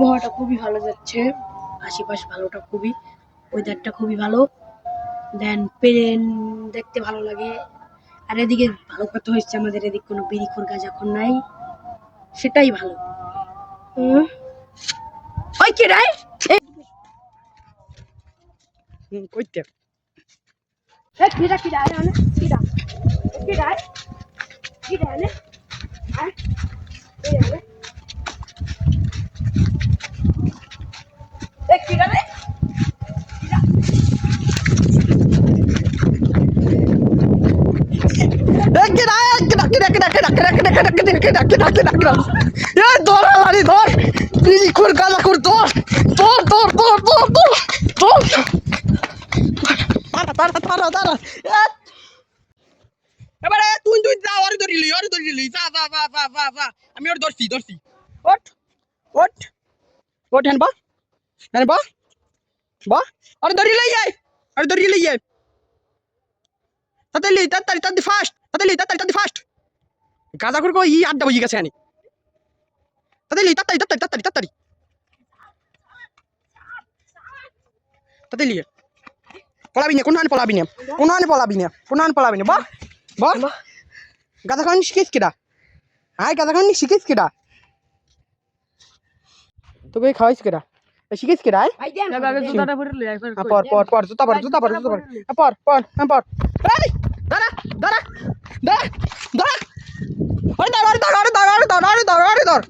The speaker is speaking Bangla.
আবহাওয়াটা খুবই ভালো যাচ্ছে, আশেপাশ ভালোটা খুবই, ওয়েদারটা খুবই ভালো। দেন প্লেন দেখতে ভালো লাগে। আর এদিকে ভালো কথা হচ্ছে আমাদের এদিকে কোনো বিড়িখোর গাঁজাখোর নাই, সেটাই ভালো। ওই কে রে? কইতে এ কিরা কিরা আনে কিরা কিরা কিরা আনে আয় কিরা আনে এ কিরা রে এবারে তুই তুই যা ওরে ধরিলি যা যা যা যা যা যা আমি ওর ধরছি ওঠ ওঠ ওঠ হ্যান বা আরে ধরিলি আয় তাড়াতাড়ি ফাস্ট গাঁজা করে ই আড্ডা বই গেছে আনি তাড়াতাড়ি পলাবি না বাহ গাঁজা খাওয়ানি শিখিস কেডা গাঁজা খাওয়ানি শিখিস কেডা তোকে খাওয়াইস কেডা শিখিস কেডা ভাই দেন জুতাটা পরে লই একবার পর জুতা পর পর দাঁড়া দাঁড়া দাঁড়া দাঁড়া দাঁড়া